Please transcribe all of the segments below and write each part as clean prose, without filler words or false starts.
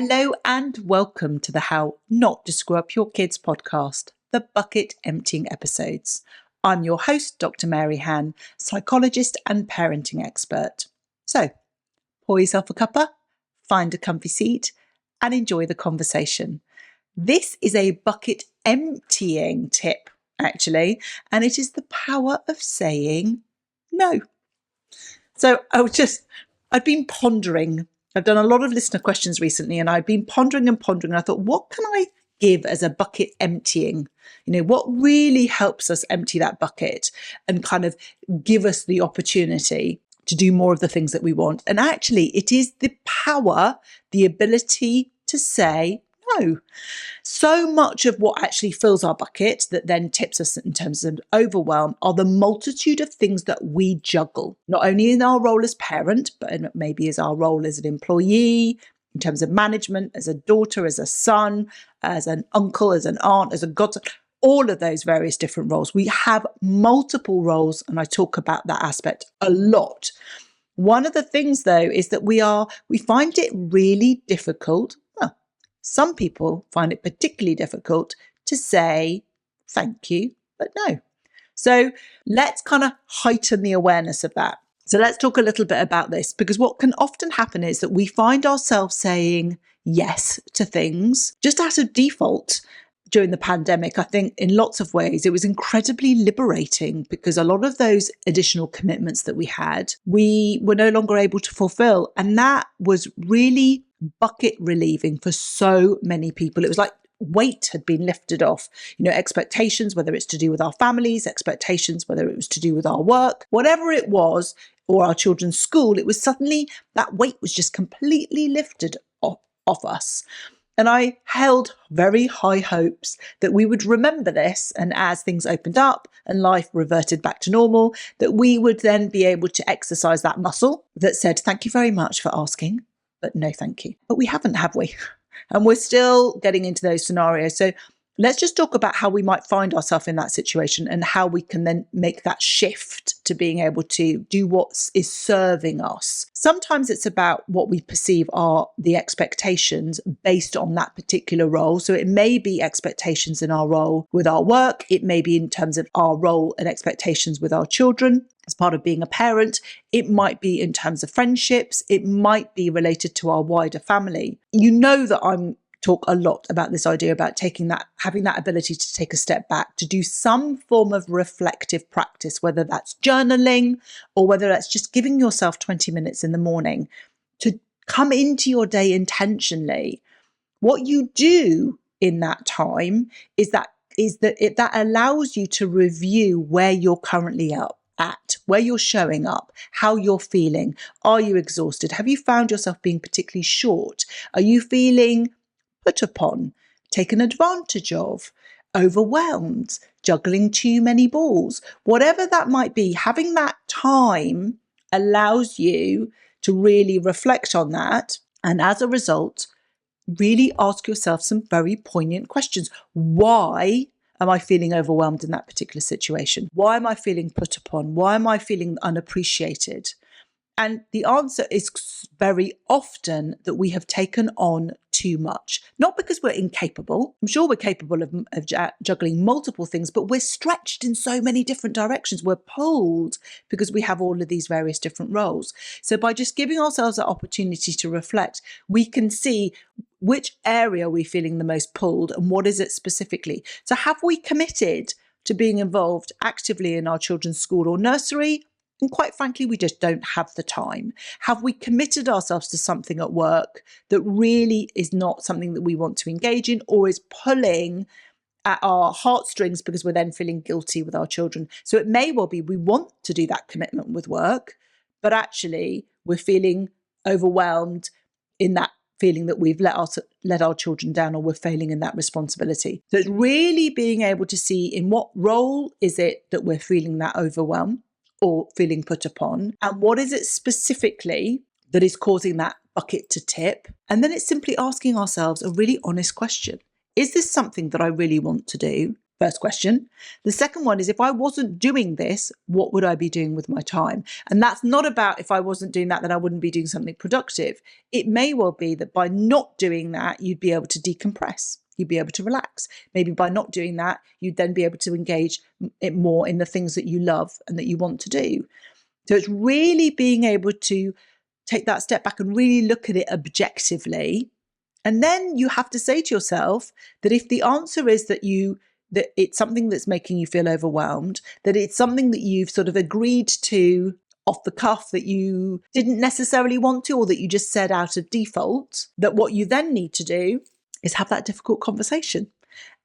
Hello and welcome to the How Not to Screw Up Your Kids podcast, the bucket emptying episodes. I'm your host, Dr. Mary Han, psychologist and parenting expert. So, pour yourself a cuppa, find a comfy seat, and enjoy the conversation. This is a bucket emptying tip, actually, and it is the power of saying no. So I'd been pondering. I've done a lot of listener questions recently, and I've been pondering. And I thought, what can I give as a bucket emptying? What really helps us empty that bucket and kind of give us the opportunity to do more of the things that we want. And actually, it is the power, the ability to say no. So much of what actually fills our bucket that then tips us in terms of overwhelm are the multitude of things that we juggle, not only in our role as parent, but maybe as our role as an employee, in terms of management, as a daughter, as a son, as an uncle, as an aunt, as a godson, all of those various different roles. We have multiple roles, and I talk about that aspect a lot. One of the things, though, is that we find it really difficult. Some people find it particularly difficult to say thank you, but no. So let's kind of heighten the awareness of that. So let's talk a little bit about this, because what can often happen is that we find ourselves saying yes to things just out of default. During the pandemic, I think in lots of ways, it was incredibly liberating because a lot of those additional commitments that we had, we were no longer able to fulfill. And that was really bucket relieving for so many people. It was like weight had been lifted off, expectations, whether it's to do with our families, expectations, whether it was to do with our work, whatever it was, or our children's school, it was suddenly that weight was just completely lifted off us. And I held very high hopes that we would remember this, and as things opened up and life reverted back to normal, that we would then be able to exercise that muscle that said, thank you very much for asking, but no thank you. But we haven't, have we? And we're still getting into those scenarios. So let's just talk about how we might find ourselves in that situation and how we can then make that shift to being able to do what is serving us. Sometimes it's about what we perceive are the expectations based on that particular role. So it may be expectations in our role with our work. It may be in terms of our role and expectations with our children as part of being a parent. It might be in terms of friendships. It might be related to our wider family. You know that I'm talk a lot about this idea about having that ability to take a step back, to do some form of reflective practice, whether that's journaling or whether that's just giving yourself 20 minutes in the morning to come into your day intentionally. What you do in that time is that allows you to review where you're currently at, where you're showing up, how you're feeling. Are you exhausted? Have you found yourself being particularly short? Are you feeling put upon, taken advantage of, overwhelmed, juggling too many balls? Whatever that might be, having that time allows you to really reflect on that. And as a result, really ask yourself some very poignant questions. Why am I feeling overwhelmed in that particular situation? Why am I feeling put upon? Why am I feeling unappreciated? And the answer is very often that we have taken on too much, not because we're incapable. I'm sure we're capable of juggling multiple things, but we're stretched in so many different directions. We're pulled because we have all of these various different roles. So by just giving ourselves that opportunity to reflect, we can see which area we're feeling the most pulled and what is it specifically. So have we committed to being involved actively in our children's school or nursery? And quite frankly, we just don't have the time. Have we committed ourselves to something at work that really is not something that we want to engage in, or is pulling at our heartstrings because we're then feeling guilty with our children? So it may well be we want to do that commitment with work, but actually we're feeling overwhelmed in that feeling that we've let our children down, or we're failing in that responsibility. So it's really being able to see in what role is it that we're feeling that overwhelm or feeling put upon, and what is it specifically that is causing that bucket to tip. And then it's simply asking ourselves a really honest question. Is this something that I really want to do? First question. The second one is, if I wasn't doing this, what would I be doing with my time? And that's not about if I wasn't doing that, then I wouldn't be doing something productive. It may well be that by not doing that, you'd be able to decompress. You'd be able to relax. Maybe by not doing that, you'd then be able to engage it more in the things that you love and that you want to do. So it's really being able to take that step back and really look at it objectively. And then you have to say to yourself that if the answer is that it's something that's making you feel overwhelmed, that it's something that you've sort of agreed to off the cuff, that you didn't necessarily want to, or that you just said out of default, that what you then need to do is have that difficult conversation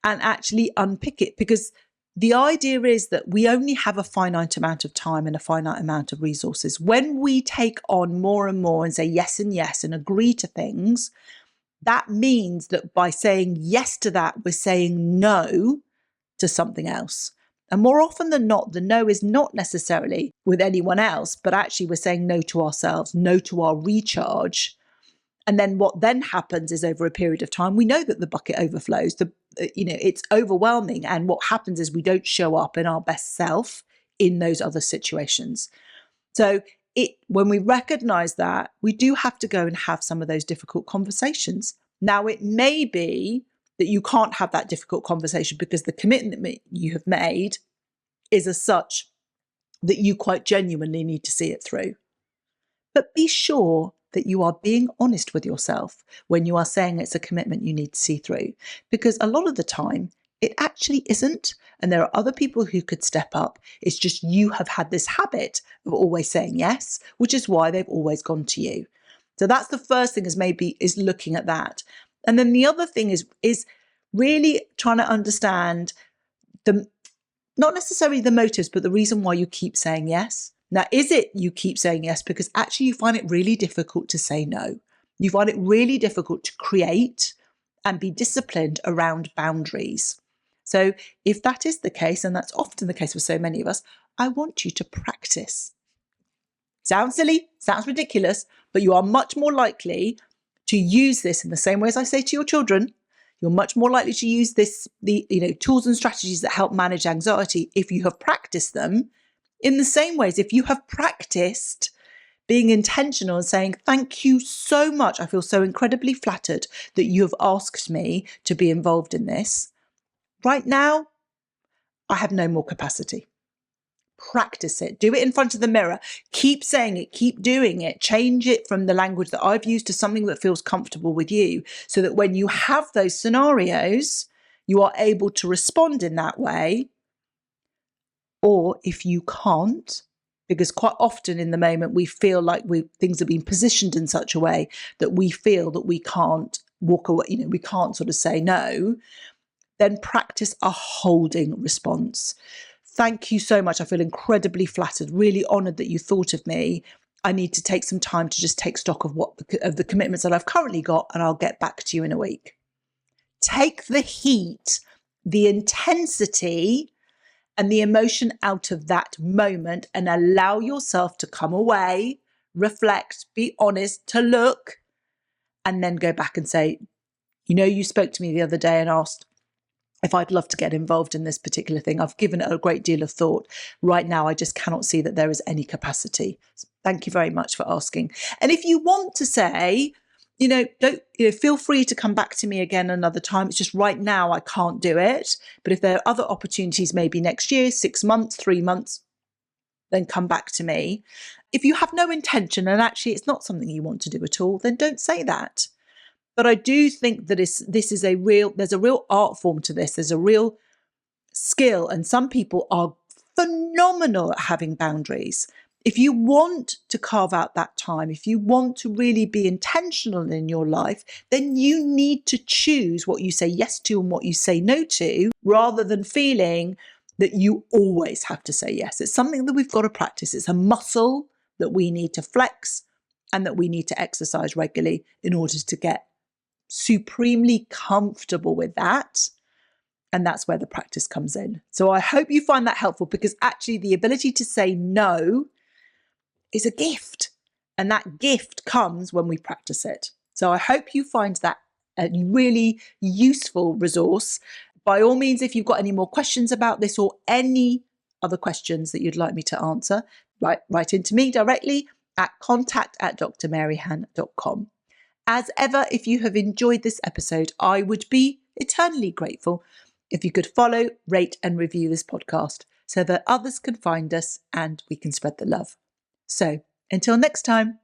and actually unpick it. Because the idea is that we only have a finite amount of time and a finite amount of resources. When we take on more and more and say yes and agree to things, that means that by saying yes to that, we're saying no to something else. And more often than not, the no is not necessarily with anyone else, but actually we're saying no to ourselves, no to our recharge. And then what then happens is, over a period of time, we know that the bucket overflows. It's overwhelming. And what happens is we don't show up in our best self in those other situations. So when we recognize that, we do have to go and have some of those difficult conversations. Now, it may be that you can't have that difficult conversation because the commitment you have made is as such that you quite genuinely need to see it through. But be sure that you are being honest with yourself when you are saying it's a commitment you need to see through, because a lot of the time it actually isn't. And there are other people who could step up. It's just you have had this habit of always saying yes, which is why they've always gone to you. So that's the first thing, is looking at that. And then the other thing is really trying to understand not necessarily the motives, but the reason why you keep saying yes. Now, is it you keep saying yes because actually you find it really difficult to say no? You find it really difficult to create and be disciplined around boundaries. So if that is the case, and that's often the case with so many of us, I want you to practice. Sounds silly, sounds ridiculous, but you are much more likely to use this in the same way as I say to your children. You're much more likely to use the tools and strategies that help manage anxiety if you have practiced them. In the same ways, if you have practiced being intentional and saying, thank you so much, I feel so incredibly flattered that you have asked me to be involved in this. Right now, I have no more capacity. Practice it. Do it in front of the mirror. Keep saying it. Keep doing it. Change it from the language that I've used to something that feels comfortable with you, so that when you have those scenarios, you are able to respond in that way. Or if you can't, because quite often in the moment we feel like things have been positioned in such a way that we feel that we can't walk away, we can't sort of say no, then practice a holding response. Thank you so much. I feel incredibly flattered, really honoured that you thought of me. I need to take some time to just take stock of the commitments that I've currently got, and I'll get back to you in a week. Take the heat, the intensity, and the emotion out of that moment, and allow yourself to come away, reflect, be honest, to look, and then go back and say, you spoke to me the other day and asked if I'd love to get involved in this particular thing. I've given it a great deal of thought. Right now, I just cannot see that there is any capacity. Thank you very much for asking. And if you want to say, feel free to come back to me again another time. It's just right now I can't do it. But if there are other opportunities, maybe next year, 6 months, 3 months, then come back to me. If you have no intention and actually it's not something you want to do at all, then don't say that. But I do think that there's a real art form to this. There's a real skill, and some people are phenomenal at having boundaries. If you want to carve out that time, if you want to really be intentional in your life, then you need to choose what you say yes to and what you say no to, rather than feeling that you always have to say yes. It's something that we've got to practice. It's a muscle that we need to flex and that we need to exercise regularly in order to get supremely comfortable with that. And that's where the practice comes in. So I hope you find that helpful, because actually the ability to say no is a gift. And that gift comes when we practice it. So I hope you find that a really useful resource. By all means, if you've got any more questions about this or any other questions that you'd like me to answer, write into me directly at contact@drmaryhan.com. As ever, if you have enjoyed this episode, I would be eternally grateful if you could follow, rate and review this podcast so that others can find us and we can spread the love. So until next time.